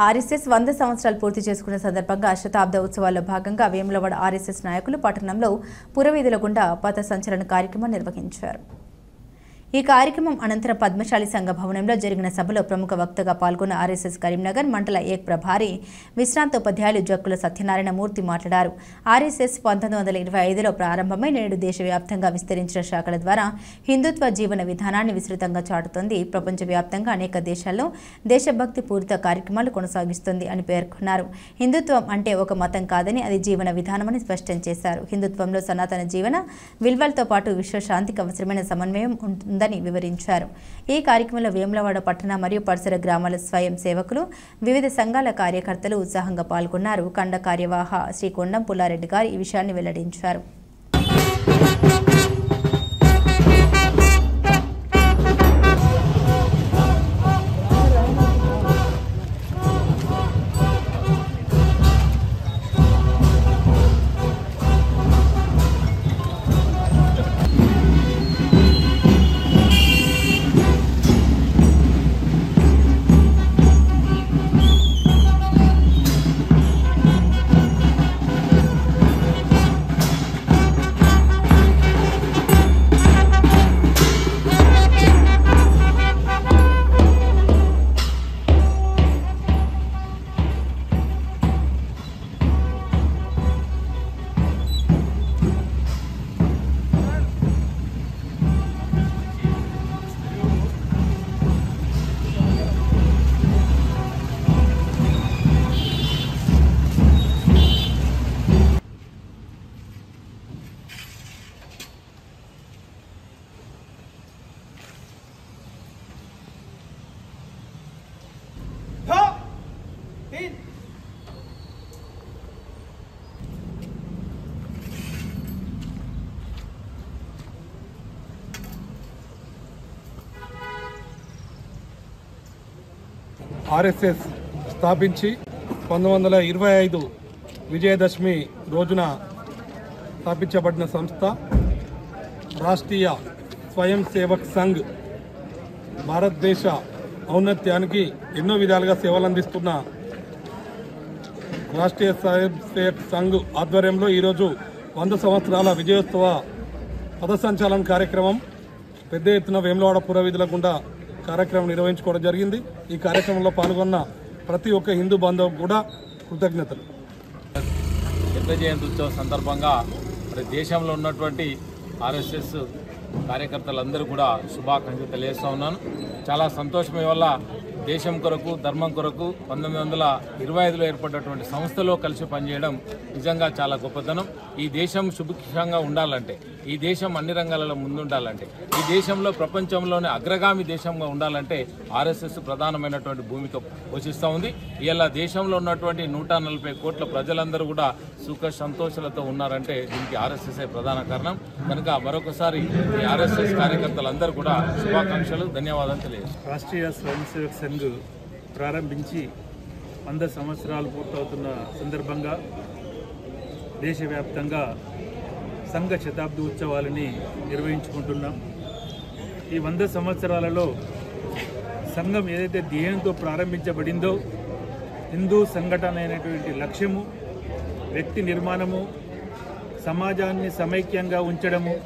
RSS 100 సంవత్సరాలు పూర్తి చేసుకున్న సందర్భంగా శతాబ్ద ఉత్సవాల్లో భాగంగా వేములవాడ ఆర్ఎస్ఎస్ నాయకులు పట్టణంలో పురవీధుల గుండా పథ సంచలన కార్యక్రమం నిర్వహించారు. ఈ కార్యక్రమం అనంతరం పద్మశాలి సంఘ భవనంలో జరిగిన సభలో ప్రముఖ వక్తగా పాల్గొన్న ఆర్ఎస్ఎస్ కరీంనగర్ మండల ఏక్ ప్రభారి విశ్రాంత ఉపాధ్యాయులు జక్కుల సత్యనారాయణ మూర్తి మాట్లాడారు. ఆర్ఎస్ఎస్ 1925లో ప్రారంభమై నేడు దేశవ్యాప్తంగా విస్తరించిన శాఖల ద్వారా హిందుత్వ జీవన విధానాన్ని విస్తృతంగా చాటుతోంది. ప్రపంచవ్యాప్తంగా అనేక దేశాల్లో దేశభక్తి పూరిత కార్యక్రమాలు కొనసాగిస్తుంది అని పేర్కొన్నారు. హిందుత్వం అంటే ఒక మతం కాదని అది జీవన విధానమని స్పష్టం చేశారు. హిందుత్వంలో సనాతన జీవన విలువలతో పాటు విశ్వశాంతికి అవసరమైన సమన్వయం ఉందని వివరించారు. ఈ కార్యక్రమంలో వేములవాడ పట్టణ మరియు పరిసర గ్రామాల స్వయం సేవకులు, వివిధ సంఘాల కార్యకర్తలు ఉత్సాహంగా పాల్గొన్నారు. కండ కార్యవాహ శ్రీ కొండం పుల్లారెడ్డి గారు ఈ విషయాన్ని వెల్లడించారు. ఆర్ఎస్ఎస్ స్థాపించి 1925 విజయదశమి రోజున స్థాపించబడిన సంస్థ. రాష్ట్రీయ స్వయం సేవక్ సంఘ్ భారతదేశ ఔన్నత్యానికి ఎన్నో విధాలుగా సేవలు అందిస్తున్న రాష్ట్రీయ స్వయం సేవక్ సంఘ్ ఆధ్వర్యంలో ఈరోజు 100 సంవత్సరాల విజయోత్సవ పథసంచలన కార్యక్రమం పెద్ద ఎత్తున వేములవాడ పురవీధుల గుండా కార్యక్రమం నిర్వహించుకోవడం జరిగింది. ఈ కార్యక్రమంలో పాల్గొన్న ప్రతి ఒక్క హిందూ బంధువు కూడా కృతజ్ఞతలు. పెద్ద జయంతి ఉత్సవం సందర్భంగా మరి దేశంలో ఉన్నటువంటి ఆర్ఎస్ఎస్ కార్యకర్తలందరూ కూడా శుభాకాంక్షలు తెలియజేస్తూ ఉన్నాను. చాలా సంతోషం. వల్ల దేశం కొరకు, ధర్మం కొరకు 1925లో ఏర్పడినటువంటి సంస్థలో కలిసి పనిచేయడం నిజంగా చాలా గొప్పతనం. ఈ దేశం సుభిక్షంగా ఉండాలంటే, ఈ దేశం అన్ని రంగాలలో ముందుండాలంటే, ఈ దేశంలో ప్రపంచంలోనే అగ్రగామి దేశంగా ఉండాలంటే ఆర్ఎస్ఎస్ ప్రధానమైనటువంటి భూమిక పోషిస్తూ ఉంది. ఇలా దేశంలో ఉన్నటువంటి 140 కోట్ల ప్రజలందరూ కూడా సుఖ సంతోషాలతో ఉన్నారంటే దీనికి ఆర్ఎస్ఎస్ ప్రధాన కారణం. కనుక మరొకసారి ఈ ఆర్ఎస్ఎస్ కార్యకర్తలందరూ కూడా శుభాకాంక్షలు, ధన్యవాదాలు తెలియజేస్తారు. రాష్ట్రీయ స్వయం సేవక్ సంఘ్ ప్రారంభించి 100 సంవత్సరాలు పూర్తవుతున్న సందర్భంగా దేశవ్యాప్తంగా సంఘ శతాబ్ది ఉత్సవాలని నిర్వహించుకుంటున్నాం. ఈ 100 సంవత్సరాలలో సంఘం ఏదైతే ధ్యేయంతో ప్రారంభించబడిందో, హిందూ సంఘటన అయినటువంటి లక్ష్యము, వ్యక్తి నిర్మాణము, సమాజాన్ని సమైక్యంగా ఉంచడము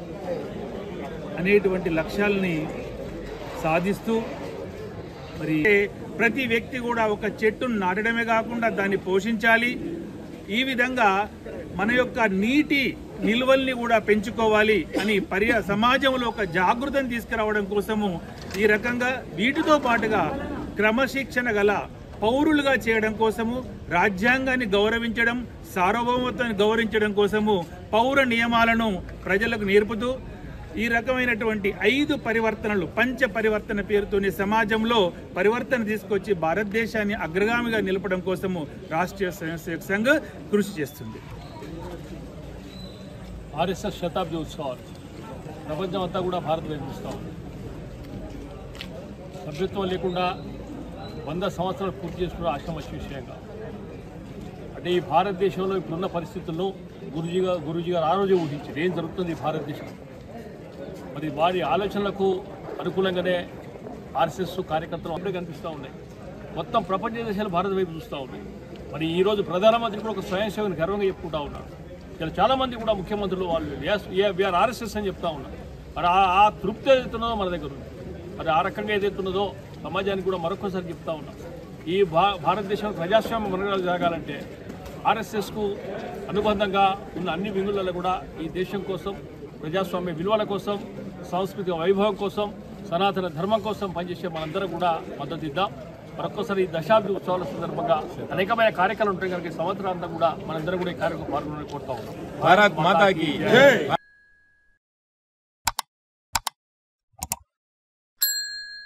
అనేటువంటి లక్ష్యాలని సాధిస్తూ మరి ప్రతి వ్యక్తి కూడా ఒక చెట్టును నాటడమే కాకుండా దాన్ని పోషించాలి. ఈ విధంగా మన యొక్క నీటి నిల్వల్ని కూడా పెంచుకోవాలి అని సమాజంలో ఒక జాగృతిని తీసుకురావడం కోసము ఈ రకంగా వీటితో పాటుగా క్రమశిక్షణ గల పౌరులుగా చేయడం కోసము, రాజ్యాంగాన్ని గౌరవించడం, సార్వభౌమత్వాన్ని గౌరవించడం కోసము పౌర నియమాలను ప్రజలకు నేర్పుతూ ఈ రకమైనటువంటి 5 పరివర్తనలు, పంచ పరివర్తన పేరుతోనే సమాజంలో పరివర్తన తీసుకొచ్చి భారతదేశాన్ని అగ్రగామిగా నిలపడం కోసము రాష్ట్రీయ స్వయం సేవక్ సంఘ్ కృషి చేస్తుంది. ఆర్ఎస్ఎస్ శతాబ్ది ఉత్సవాలు ప్రపంచం అంతా కూడా భారత్ నిర్మిస్తూ ఉంది. సభ్యత్వం లేకుండా 100 సంవత్సరాలు పూర్తి చేసుకున్న ఆశ్రమ విషయంగా అంటే ఈ భారతదేశంలో ఇప్పుడున్న పరిస్థితుల్లో గురూజీ గారు ఆ రోజే ఊహించారు ఏం జరుగుతుంది భారతదేశం. మరి వారి ఆలోచనలకు అనుకూలంగానే ఆర్ఎస్ఎస్ కార్యకర్తలు అప్పుడే కనిపిస్తూ ఉన్నాయి. మొత్తం ప్రపంచ దేశాలు భారత వైపు చూస్తూ ఉన్నాయి. మరి ఈరోజు ప్రధానమంత్రి కూడా ఒక స్వయం సేవను గర్వంగా చెప్పుకుంటా ఉన్నారు. ఇలా చాలామంది కూడా ముఖ్యమంత్రులు వాళ్ళు వీఆర్ ఆర్ఎస్ఎస్ అని చెప్తా ఉన్నారు. మరి ఆ తృప్తి ఏదైతున్నదో మన దగ్గర ఉంది. మరి ఆ రకంగా ఏదైతున్నదో సమాజానికి కూడా మరొకసారి చెప్తా ఉన్నాం. ఈ భారతదేశంలో ప్రజాస్వామ్య మనుగడలు జరగాలంటే ఆర్ఎస్ఎస్కు అనుబంధంగా ఉన్న అన్ని వింగులలో కూడా ఈ దేశం కోసం, ప్రజాస్వామ్య విలువల కోసం, సాంస్కృతిక వైభవం కోసం, సనాతన ధర్మం కోసం పనిచేసే మనందరం కూడా మద్దతు ఇద్దాం. మరొకసారి ఈ దశాబ్ది ఉత్సవాల సందర్భంగా అనేకమైన కార్యక్రమాలు ఉంటాయి కనుక ఈ సంవత్సరాంతా కూడా మనందరం కూడా ఈ కార్యక్రమం పాల్గొనాలని కోరుతా ఉన్నాం. భారత్ మాతా కీ జై.